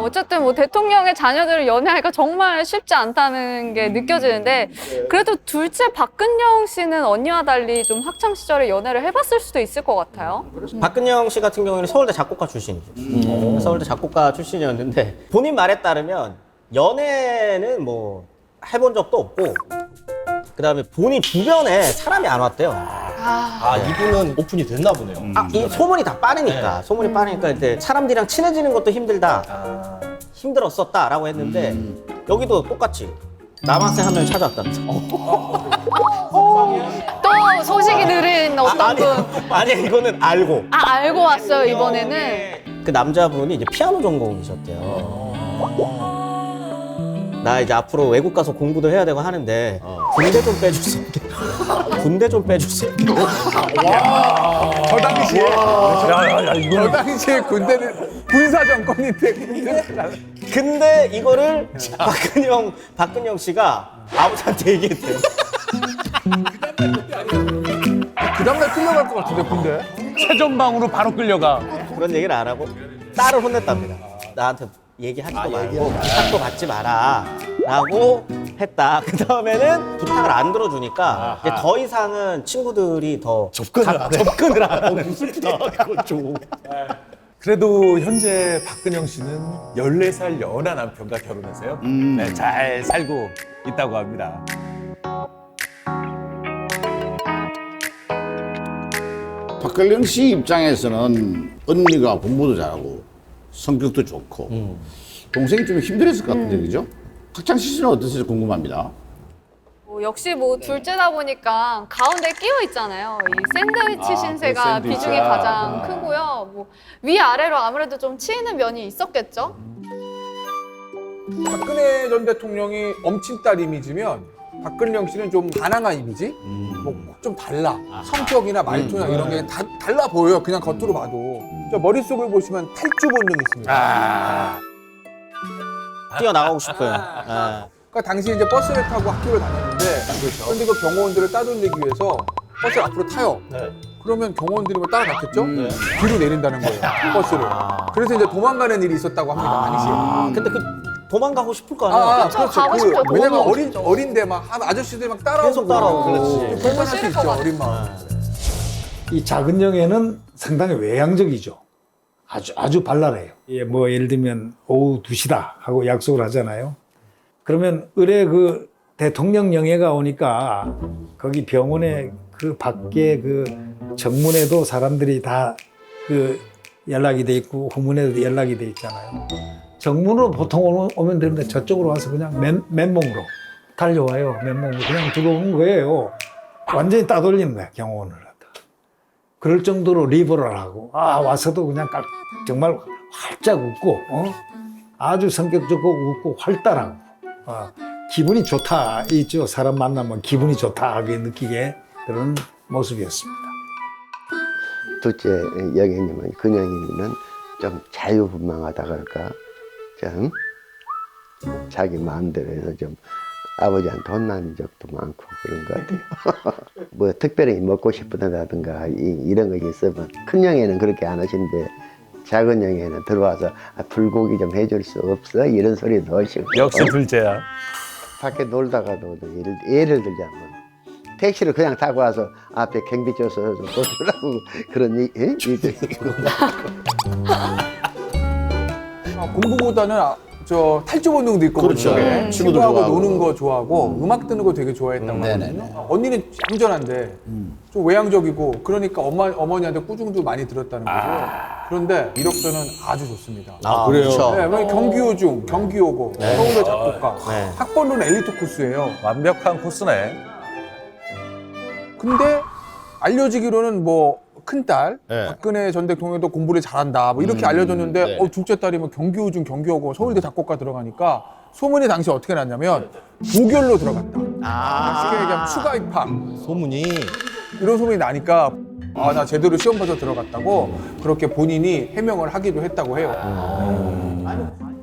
어쨌든 뭐 대통령의 자녀들을 연애하기가 정말 쉽지 않다는 게 느껴지는데 그래도 둘째 박근영 씨는 언니와 달리 좀 학창 시절에 연애를 해봤을 수도 있을 것 같아요. 박근영 씨 같은 경우에는 서울대 작곡가 출신이죠. 서울대 작곡가 출신이었는데 본인 말에 따르면 연애는 뭐 해본 적도 없고 그다음에 본인 주변에 사람이 안 왔대요. 아, 이분은 오픈이 됐나 보네요. 이 소문이 다 빠르니까 소문이 빠르니까 이제 사람들이랑 친해지는 것도 힘들다. 힘들었었다라고 했는데 여기도 똑같이 남학생 한 명이 찾아왔다면서. 또 소식이 들은 어떤 분. 아니 이거는 알고. 알고 왔어요, 이번에는. 그 남자분이 이제 피아노 전공이셨대요. 나 이제 앞으로 외국 가서 공부도 해야 되고 하는데 군대 좀 빼주세요. 군대 좀 빼주세요. 저 당시에 이거 저 당시에 군대는 군사 정권인데 군대는 근데 이거를 박근영 씨가 아버지한테 얘기했대요. 그 다음날 끌려갈 것 같은데 군대. 최전방으로 바로 끌려가. 그런 얘기를 안 하고 딸을 혼냈답니다. 나한테 얘기하지도 말고 부탁도 받지 마라 라고 했다. 그 다음에는 부탁을 안 들어주니까 이제 더 이상은 친구들이 더 접근을 안 하고 무섭다. 그거 좀. 그래도 현재 박근영 씨는 14살 연하 남편과 결혼해서요. 네, 잘 살고 있다고 합니다. 박근영 씨 입장에서는 언니가 공부도 잘하고 성격도 좋고 동생이 좀 힘들었을 것 같은데 그죠? 학창 시절은 어땠을지 궁금합니다. 역시 뭐 둘째다 보니까 가운데 끼어 있잖아요. 이 샌드위치 신세가 그 샌드위치야. 비중이 가장 크고요. 뭐 위아래로 아무래도 좀 치이는 면이 있었겠죠. 박근혜 전 대통령이 엄친딸 이미지면 박근영 씨는 좀 반항한 이미지? 뭐 좀 달라. 성격이나 말투나 이런 게 다 달라 보여요. 그냥 겉으로 봐도. 저 머릿속을 보시면 탈주 본능이 있습니다. 뛰어나가고 싶어요. 그러니까 당시 이제 버스를 타고 학교를 다녔는데 그런데 그 경호원들을 따돌리기 위해서 버스를 앞으로 타요. 그러면 경호원들이 뭐 따라갔겠죠? 뒤로 내린다는 거예요. 버스를. 그래서 이제 도망가는 일이 있었다고 합니다. 당시에. 근데 그 도망가고 싶을 거 아니에요. 그쵸, 가고 싶죠. 왜냐면 너무 어린데 막 아저씨들이 막 따라오고 계속 따라오고. 그렇지. 불만할 수 싫을 있죠. 것 어린 마음. 이 작은 영예는 상당히 외향적이죠. 아주 발랄해요. 예, 뭐 예를 들면 오후 2시다 하고 약속을 하잖아요. 그러면 의뢰 그 대통령 영예가 오니까 거기 병원에 그 밖에 그 정문에도 사람들이 다 그 연락이 돼 있고 후문에도 연락이 돼 있잖아요. 정문으로 보통 오면 되는데 저쪽으로 와서 그냥 맨몸으로 달려와요. 맨몸으로 그냥 들어오는 거예요. 완전히 따돌리는 거야, 경호원을. 그럴 정도로 리버럴하고 와서도 그냥 정말 활짝 웃고 아주 성격 좋고 웃고 활달하고 기분이 좋다 있죠. 사람 만나면 기분이 좋다 하게 느끼게 그런 모습이었습니다. 둘째 영애님은 근영이는 좀 자유분방하다 그럴까 좀 자기 마음대로 해서 좀 아버지한테 혼난 적도 많고 그런 것 같아요. 뭐 특별히 먹고 싶다든가 이런 것이 있으면 큰 영애는 그렇게 안 하시는데 작은 영애는 들어와서 불고기 좀 해줄 수 없어? 이런 소리도 하시고 역시 둘째야. 밖에 놀다가도 예를 들자면 택시를 그냥 타고 와서 앞에 경비 줘서 보더라고 그런 일도 있고 공부보다는 저 탈주 본능도 있고 그렇죠. 그쪽에. 친구들 친구하고 좋아하고. 노는 거 좋아하고 음악 듣는 거 되게 좋아했다고 하거든요. 언니는 얌전한데 좀 외향적이고 그러니까 어머니한테 꾸중도 많이 들었다는 거죠. 그런데 이력서는 아주 좋습니다. 그래요? 그렇죠. 네, 뭐 경기호중, 경기호고, 서울대 작곡가, 네. 학번로는 엘리트 코스예요. 완벽한 코스네. 근데 알려지기로는 뭐 큰딸 네. 박근혜 전 대통령도 공부를 잘한다 뭐 이렇게 알려졌는데 네. 둘째 딸이 뭐 경기호중 경기호고 서울대 작곡가 들어가니까 소문이 당시 어떻게 났냐면 부결로 들어갔다. 쉽게 얘기하면 추가 입학 소문이. 이런 소문이 나니까 나 제대로 시험 봐서 들어갔다고 그렇게 본인이 해명을 하기도 했다고 해요.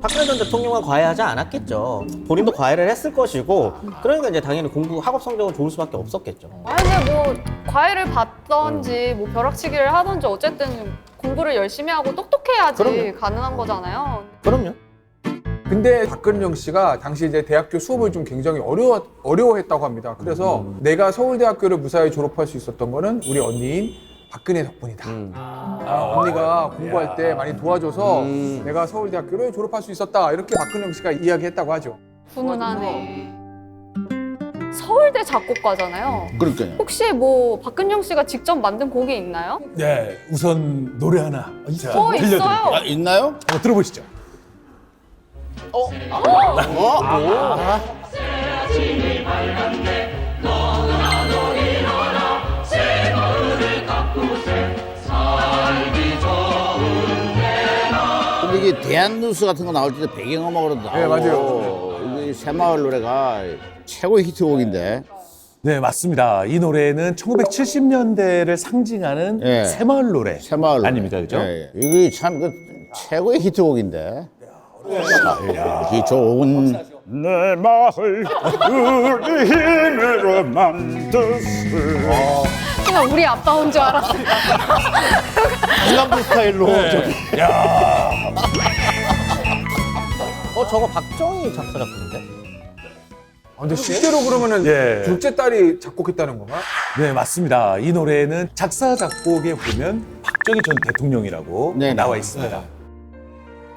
박근혜 전 대통령은 과외하지 않았겠죠. 본인도 과외를 했을 것이고 그러니까 이제 당연히 공부 학업 성적은 좋을 수밖에 없었겠죠. 근데 뭐 과외를 받던지 뭐 벼락치기를 하던지 어쨌든 공부를 열심히 하고 똑똑해야지 그럼요. 가능한 거잖아요. 그럼요. 근데 박근영 씨가 당시 이제 대학교 수업을 좀 굉장히 어려워했다고 합니다. 그래서 내가 서울대학교를 무사히 졸업할 수 있었던 거는 우리 언니인 박근혜 덕분이다. 언니가 공부할 때 많이 도와줘서 내가 서울대학교를 졸업할 수 있었다. 이렇게 박근영 씨가 이야기했다고 하죠. 훈훈하네. 서울대 작곡가잖아요. 그러니까요. 혹시 뭐 박근영 씨가 직접 만든 곡이 있나요? 네, 우선 노래 하나 자, 있어요. 들려드릴게요. 아, 있나요? 한번 들어보시죠. 근데 이게 대한뉴스 같은 거 나올 때 배경음악으로 나오고. 네, 맞아요. 이게 새마을 노래가 최고의 히트곡인데. 네, 맞습니다. 이 노래는 1970년대를 상징하는 예. 새마을 노래 새마을 아닙니까, 그죠? 예, 예. 이게 참 그 최고의 히트곡인데. 이 좋은 내 마을 우리 힘으로 만들었어. 그냥 우리 아빠 온 줄 알았어요. 강남부 스타일로 저기. 저거 박정희 작사 작곡인데? 근데 실제로 그러면은 예. 둘째 딸이 작곡했다는 건가? 네, 맞습니다. 이 노래는 작사, 작곡에 보면 박정희 전 대통령이라고 네, 나와 네. 있습니다.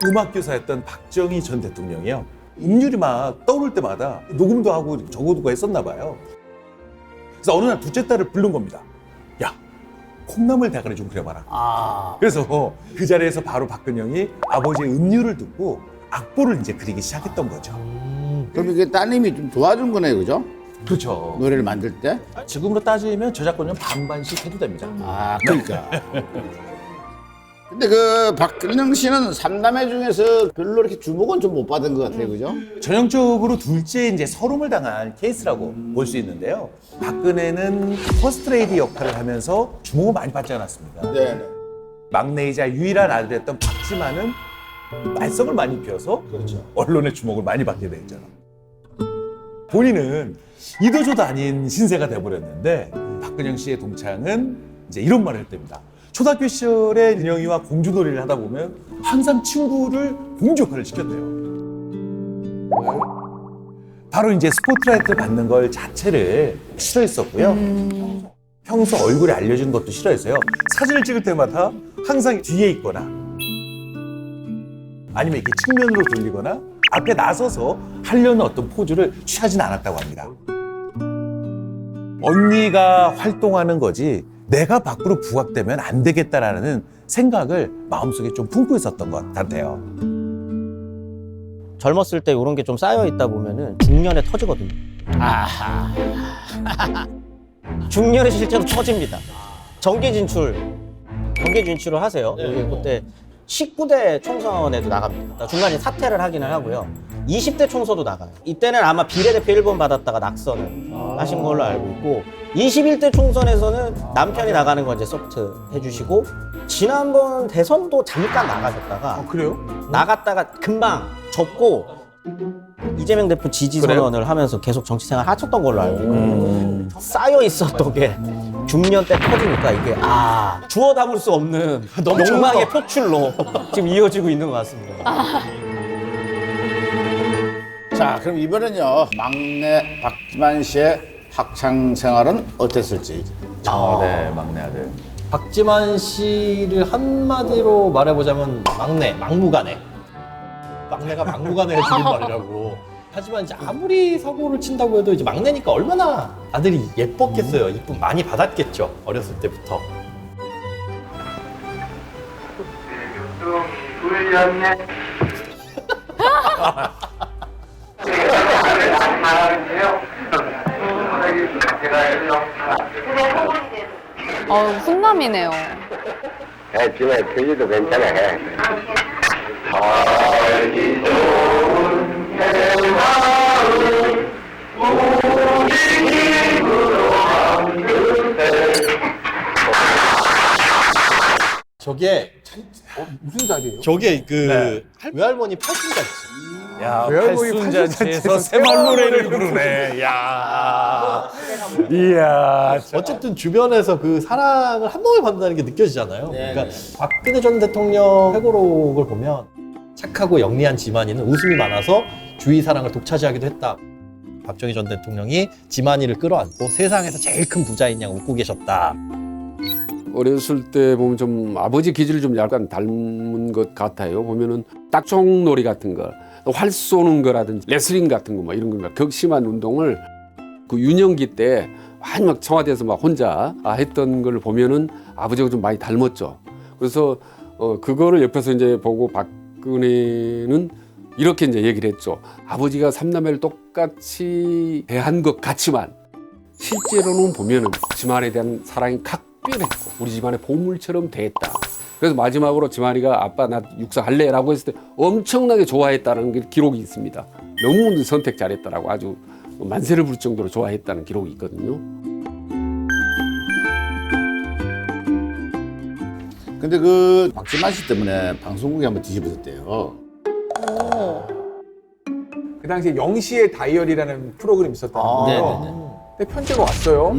음악교사였던 박정희 전 대통령이요. 음률이 막 떠오를 때마다 녹음도 하고 적어두고 했었나 봐요. 그래서 어느 날 둘째 딸을 부른 겁니다. 야, 콩나물 대가리 좀 그려봐라. 그래서 그 자리에서 바로 박근영이 아버지의 음률을 듣고 악보를 이제 그리기 시작했던 거죠. 그럼 이게 따님이 좀 도와준 거네요, 그죠? 그렇죠. 노래를 만들 때? 지금으로 따지면 저작권료는 반반씩 해도 됩니다. 아, 그러니까. 근데 그 박근영 씨는 삼남매 중에서 별로 이렇게 주목은 좀 못 받은 것 같아요, 그죠? 전형적으로 둘째 이제 서름을 당한 케이스라고 볼 수 있는데요. 박근혜는 퍼스트레이디 역할을 하면서 주목을 많이 받지 않았습니까? 네. 막내이자 유일한 아들이었던 박지만은 말썽을 많이 피워서 언론의 주목을 많이 받게 됐죠. 본인은 이도저도 아닌 신세가 돼버렸는데 박근영 씨의 동창은 이제 이런 말을 했답니다. 초등학교 시절에 은영이와 공주놀이를 하다 보면 항상 친구를 공주 역할을 시켰대요. 바로 이제 스포트라이트를 받는 걸 자체를 싫어했었고요. 평소 얼굴이 알려지는 것도 싫어해서요. 사진을 찍을 때마다 항상 뒤에 있거나 아니면 이렇게 측면으로 돌리거나 앞에 나서서 하려는 어떤 포즈를 취하진 않았다고 합니다. 언니가 활동하는 거지 내가 밖으로 부각되면 안 되겠다라는 생각을 마음속에 좀 품고 있었던 것 같아요. 젊었을 때 이런 게 좀 쌓여 있다 보면은 중년에 터지거든요. 중년에 실제로 터집니다. 정계 진출을 하세요. 그때 19대 총선에도 나갑니다. 중간에 사퇴를 하기는 하고요. 20대 총선도 나가요. 이때는 아마 비례대표 1번 받았다가 낙선을 하신 걸로 알고 있고 21대 총선에서는 남편이 나가는 거 이제 소프트 해주시고 지난번 대선도 잠깐 나가셨다가 그래요? 나갔다가 금방 접고 이재명 대표 지지 선언을 하면서 계속 정치 생활 하셨던 걸로 알고 있거든요. 쌓여 있었던 게 중년 때 터지니까 이게 주워 담을 수 없는 욕망의 표출로 지금 이어지고 있는 것 같습니다. 자, 그럼 이번엔요. 막내 박지만 씨의 학창 생활은 어땠을지. 네, 막내 아들. 박지만 씨를 한마디로 말해보자면 막내, 막무가내. 막내가 막무가내의 줄임말이라고. 하지만 이제 아무리 사고를 친다고 해도 이제 막내니까 얼마나 아들이 예뻤겠어요. 이쁨 많이 받았겠죠. 어렸을 때부터. 훈남이네요. 지금 표지도 괜찮아. 저게 무슨 자리예요? 저게 그 외할머니 팔순잔치. 야, 외할머니 팔순잔치에서 새마을 노래를 부르네. 야, 이야. 어쨌든 주변에서 그 사랑을 한 몸에 받는다는 게 느껴지잖아요. 그러니까 박근혜 전 대통령 회고록을 보면 착하고 영리한 지만이는 웃음이 많아서 주위 사랑을 독차지하기도 했다. 박정희 전 대통령이 지만이를 끌어안고 세상에서 제일 큰 부자인 양 웃고 계셨다. 어렸을 때 보면 좀 아버지 기질을 좀 약간 닮은 것 같아요. 보면은 딱종놀이 같은 거, 활 쏘는 거라든지 레슬링 같은 거 뭐 이런 거 격심한 운동을 그 유년기 때 많이 막 청와대에서 막 혼자 했던 걸 보면은 아버지가 좀 많이 닮았죠. 그래서 그거를 옆에서 이제 보고 박근혜는 이렇게 이제 얘기를 했죠. 아버지가 삼남매를 똑같이 대한 것 같지만 실제로는 보면은 지만에 대한 사랑이 각별했고 우리 집안의 보물처럼 대했다. 그래서 마지막으로 지만이가 아빠 나 육사할래라고 했을 때 엄청나게 좋아했다는 게 기록이 있습니다. 너무 선택 잘했다라고 아주 만세를 부를 정도로 좋아했다는 기록이 있거든요. 근데 그 박지만 씨 때문에 방송국이 한번 뒤집어졌대요. 그 당시에 영시의 다이어리라는 프로그램이 있었다는 거예요. 근데 편지가 왔어요.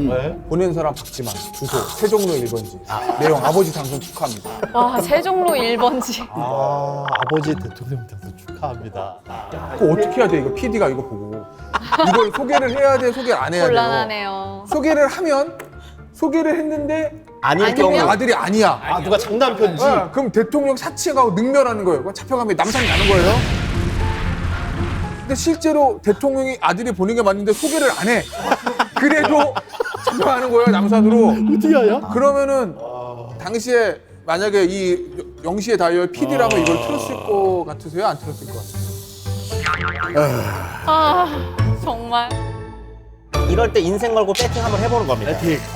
보낸 사람 박지만, 주소 세종로 1번지. 내용 아버지 당선 축하합니다. 와, 세종로 1번지. 아버지 대통령 당선 축하합니다. 그거 어떻게 해야 돼? 이거 PD가 이거 보고 이걸 소개를 해야 돼? 소개를 안 해야 돼요? 곤란하네요. 소개를 했는데 아닐 경우 아들이 아니야. 아 누가 장난 편지? 그럼 대통령 사칭하고 능멸하는 거예요. 그건 잡혀가면 남산이 나는 거예요. 근데 실제로 대통령이 아들이 보낸 게 맞는데 소개를 안 해. 그래도 잡혀가는 거예요, 남산으로. 어떻게 하냐? 그러면은 당시에 만약에 이 영시의 다이어리 PD라면 이걸 틀었을 것 같으세요? 안 틀었을 것 같으세요? 아, 정말. 이럴 때 인생 걸고 배팅 한번 해보는 겁니다.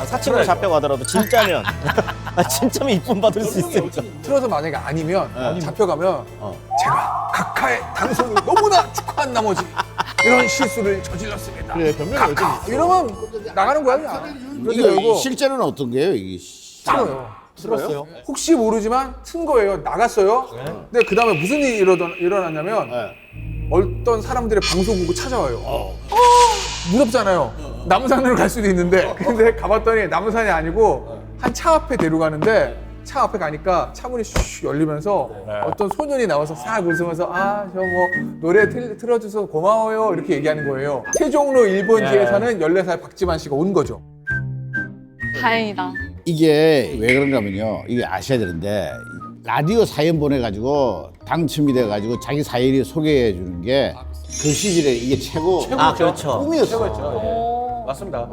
사칭으로 잡혀가더라도 진짜면 진짜면 이쁨 받을 수 있으니까. 틀어서 만약에 아니면 잡혀가면 제가 각하의 당선을 너무나 축하한 나머지 이런 실수를 저질렀습니다. 그래 변명이 각하 이러면 나가는 거야 그냥. 그런데 이거 결국 실제로는 어떤 게요? 이게 틀어요. 들었어요? 혹시 모르지만 튼 거예요. 나갔어요. 근데 그 다음에 무슨 일이 일어났냐면 어떤 사람들이 방송국을 찾아와요. 무섭잖아요. 남산으로 갈 수도 있는데 근데 가봤더니 남산이 아니고 한 차 앞에 데려가는데 차 앞에 가니까 차문이 슉 열리면서 어떤 소년이 나와서 싹 웃으면서 저 뭐 노래 틀어줘서 고마워요 이렇게 얘기하는 거예요. 세종로 1번지에 사는 14살 박지만 씨가 온 거죠. 다행이다. 이게 왜 그런가 하면요. 이게 아셔야 되는데 라디오 사연 보내가지고 당첨이 돼가지고 자기 사연이 소개해 주는 게 그 시절에 이게 최고 그렇죠. 꿈이었어. 맞습니다.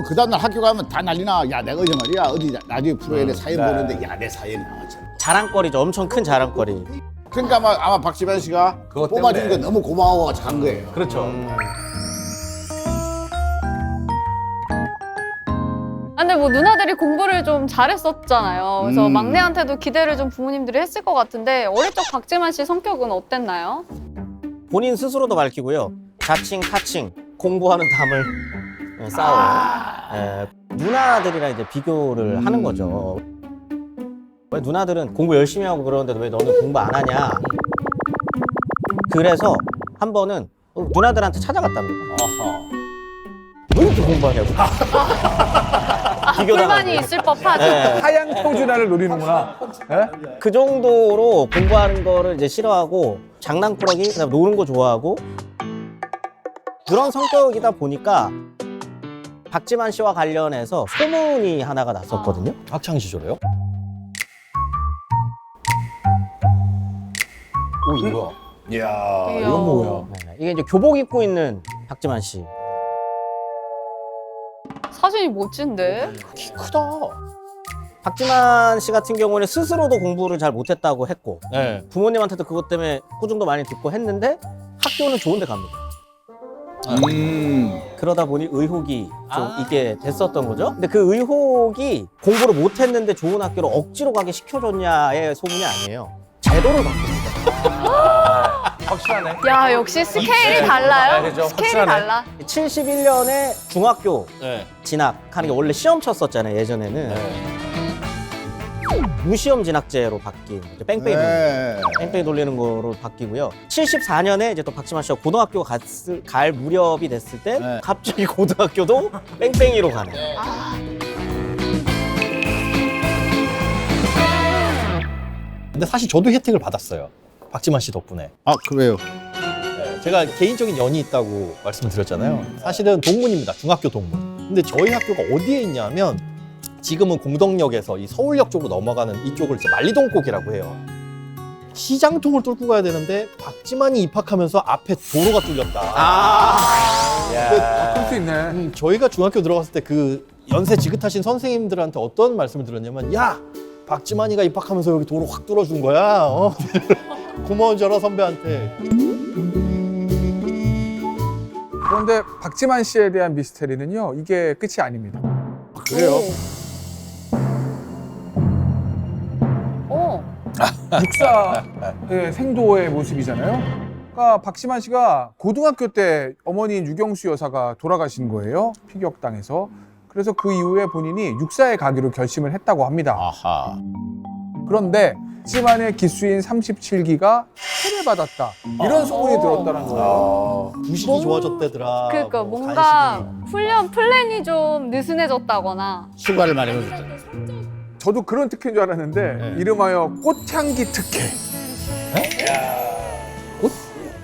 그 다음날 학교 가면 다 난리나. 야 내가 어제 말이야 어디 라디오 프로에 사연 보냈는데 야 내 사연이 나왔잖아. 자랑거리죠. 엄청 큰 자랑거리. 그러니까 아마 박지만 씨가 뽑아주니까 너무 고마워 한 거예요. 그렇죠. 근데 뭐 누나들이 공부를 좀 잘했었잖아요. 그래서 막내한테도 기대를 좀 부모님들이 했을 것 같은데 어릴 적 박지만 씨 성격은 어땠나요? 본인 스스로도 밝히고요. 자칭, 타칭, 공부하는 담을 쌓아요. 누나들이랑 이제 비교를 하는 거죠. 왜 누나들은 공부 열심히 하고 그러는데 왜 너는 공부 안 하냐? 그래서 한 번은 누나들한테 찾아갔답니다. 왜 이렇게 공부하냐고. 불만이 있을 법하죠. 하향 표준화를 노리는구나. 그 정도로 공부하는 거를 이제 싫어하고 장난꾸러기, 그다음에 노는 거 좋아하고 그런 성격이다 보니까 박지만 씨와 관련해서 소문이 하나가 났었거든요. 학창 시절에요? 오 이거. 이야 이건 뭐야? 이게 이제 교복 입고 있는 박지만 씨. 사진이 멋진데? 키 크다. 박지만 씨 같은 경우는 스스로도 공부를 잘 못했다고 했고 부모님한테도 그것 때문에 꾸중도 많이 듣고 했는데 학교는 좋은 데 갑니다. 그러다 보니 의혹이 좀 있게 됐었던 거죠. 근데 그 의혹이 공부를 못했는데 좋은 학교로 억지로 가게 시켜줬냐의 소문이 아니에요. 제도를 바꿉니다. 확실하네. 야, 역시 스케일이 달라요. 스케일이 달라. 71년에 중학교 진학하는 게 원래 시험 쳤었잖아요, 예전에는. 무시험 진학제로 바뀐 거죠. 뺑뺑이 돌리는, 뺑뺑이 돌리는 거로 바뀌고요. 74년에 이제 또 박지만 씨가 고등학교 갈 무렵이 됐을 때 갑자기 고등학교도 뺑뺑이로 가네. 근데 사실 저도 혜택을 받았어요. 박지만 씨 덕분에. 아, 그래요? 제가 개인적인 연이 있다고 말씀을 드렸잖아요. 사실은 동문입니다. 중학교 동문. 근데 저희 학교가 어디에 있냐면 지금은 공덕역에서 이 서울역 쪽으로 넘어가는 이쪽을 이제 만리동곡이라고 해요. 시장통을 뚫고 가야 되는데 박지만이 입학하면서 앞에 도로가 뚫렸다. 그럴 수 있네. 저희가 중학교 들어갔을 때 그 연세 지긋하신 선생님들한테 어떤 말씀을 들었냐면, 야, 박지만이가 입학하면서 여기 도로 확 뚫어준 거야. 고마운 줄 알아, 선배한테. 그런데 박지만 씨에 대한 미스테리는요, 이게 끝이 아닙니다. 그래요? 육사의 생도의 모습이잖아요. 그러니까 박지만 씨가 고등학교 때 어머니인 유경수 여사가 돌아가신 거예요. 피격당해서. 그래서 그 이후에 본인이 육사에 가기로 결심을 했다고 합니다. 아하. 그런데 박지만의 기수인 37기가 특혜를 받았다. 이런 소문이 들었다는 거예요. 부식이 좋아졌대더라. 그러니까 뭐 뭔가 간식이. 훈련 플랜이 좀 느슨해졌다거나. 휴가를 많이 받았다. 저도 그런 특혜인 줄 알았는데 이름하여 꽃향기 특혜.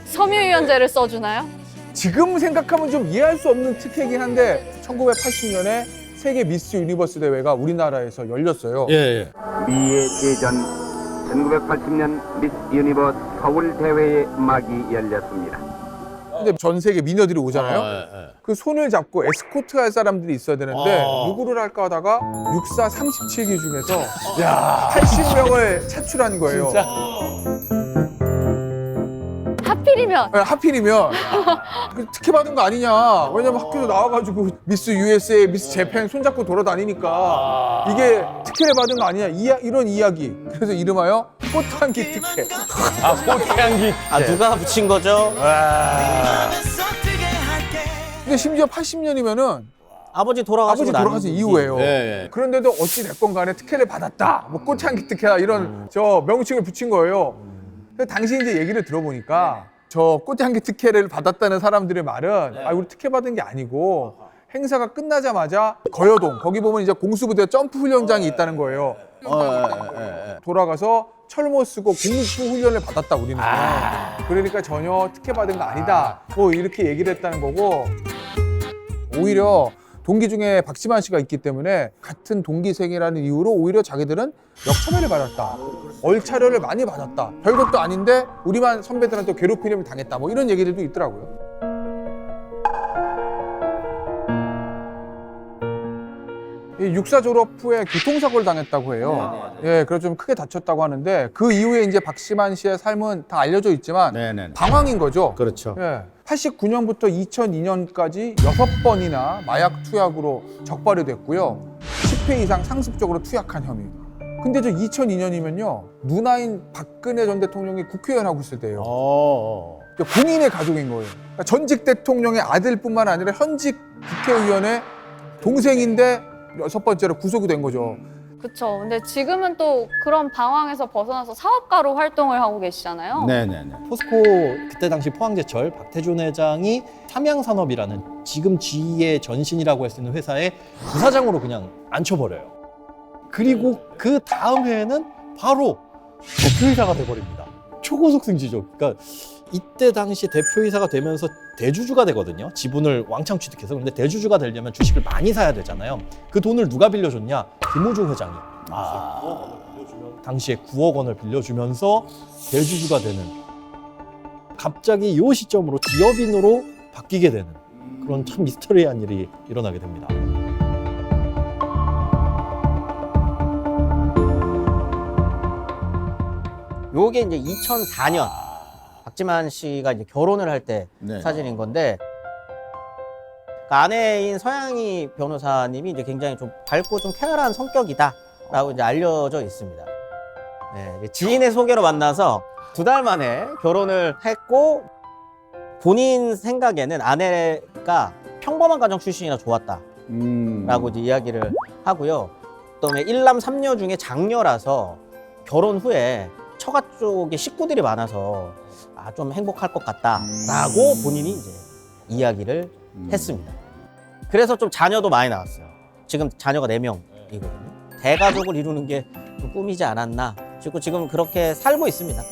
섬유유연제를 써주나요? 지금 생각하면 좀 이해할 수 없는 특혜이긴 한데 1980년에 세계 미스 유니버스 대회가 우리나라에서 열렸어요. 예. 미의 개전 1980년 미스 유니버스 서울 대회의 막이 열렸습니다. 근데 전 세계 미녀들이 오잖아요. 그 손을 잡고 에스코트 할 사람들이 있어야 되는데 누구를 할까 하다가 육사 37기 중에서 80명을 차출한 거예요. 하필이면 하필이면 그 특혜 받은 거 아니냐. 왜냐면 학교에서 나와가지고 미스 USA, 미스 재팬 손잡고 돌아다니니까 이게 특혜를 받은 거 아니냐. 이런 이야기. 그래서 이름하여 꽃향기 특혜. 꽃향기. 누가 붙인 거죠? 근데 심지어 80년이면은 아버지 돌아가시고 난 돌아가신 이후에요. 예. 그런데도 어찌 됐건 간에 특혜를 받았다. 뭐 꽃향기 특혜다 이런 저 명칭을 붙인 거예요. 근데 당시 이제 얘기를 들어보니까 저 꽃향기 특혜를 받았다는 사람들의 말은 우리 특혜 받은 게 아니고 행사가 끝나자마자 거여동 거기 보면 이제 공수부대 점프 훈련장이 있다는 거예요. 돌아가서 철모 쓰고 공수 훈련을 받았다 우리는. 그러니까 전혀 특혜 받은 거 아니다. 뭐 이렇게 얘기를 했다는 거고 오히려 동기 중에 박지만 씨가 있기 때문에 같은 동기생이라는 이유로 오히려 자기들은 역차별을 받았다. 얼차려를 많이 받았다. 별것도 아닌데 우리만 선배들한테 괴롭힘을 당했다. 뭐 이런 얘기들도 있더라고요. 이 육사 졸업 후에 교통사고를 당했다고 해요. 예, 그래서 좀 크게 다쳤다고 하는데 그 이후에 이제 박지만 씨의 삶은 다 알려져 있지만 방황인 거죠. 그렇죠. 예. 89년부터 2002년까지 6번이나 마약 투약으로 적발이 됐고요. 10회 이상 상습적으로 투약한 혐의. 근데 저 2002년이면요. 누나인 박근혜 전 대통령이 국회의원 하고 있을 때예요. 공인의 가족인 거예요. 그러니까 전직 대통령의 아들뿐만 아니라 현직 국회의원의 동생인데 6번째로 구속이 된 거죠. 그쵸. 근데 지금은 또 그런 방황에서 벗어나서 사업가로 활동을 하고 계시잖아요. 네네네. 포스코 그때 당시 포항제철 박태준 회장이 삼양산업이라는 지금 GE의 전신이라고 할 수 있는 회사의 부사장으로 그냥 앉혀버려요. 그리고 그 다음 해에는 바로 대표이사가 돼버립니다. 초고속 승지죠. 그러니까 이때 당시 대표이사가 되면서 대주주가 되거든요. 지분을 왕창 취득해서. 근데 대주주가 되려면 주식을 많이 사야 되잖아요. 그 돈을 누가 빌려줬냐? 김우중 회장이. 당시에 9억 원을 빌려주면서 대주주가 되는. 갑자기 이 시점으로 기업인으로 바뀌게 되는 그런 참 미스터리한 일이 일어나게 됩니다. 요게 이제 2004년 박지만 씨가 이제 결혼을 할 때 사진인 건데 그 아내인 서양희 변호사님이 이제 굉장히 좀 밝고 좀 쾌활한 성격이다라고 이제 알려져 있습니다. 네, 지인의 소개로 만나서 2달 만에 결혼을 했고 본인 생각에는 아내가 평범한 가정 출신이라 좋았다라고 이제 이야기를 하고요. 그다음에 1남 3녀 중에 장녀라서 결혼 후에 처가 쪽에 식구들이 많아서 좀 행복할 것 같다라고 본인이 이제 이야기를 했습니다. 그래서 좀 자녀도 많이 나왔어요. 지금 자녀가 4명이거든요. 대가족을 이루는 게 좀 꿈이지 않았나 싶고 지금 그렇게 살고 있습니다.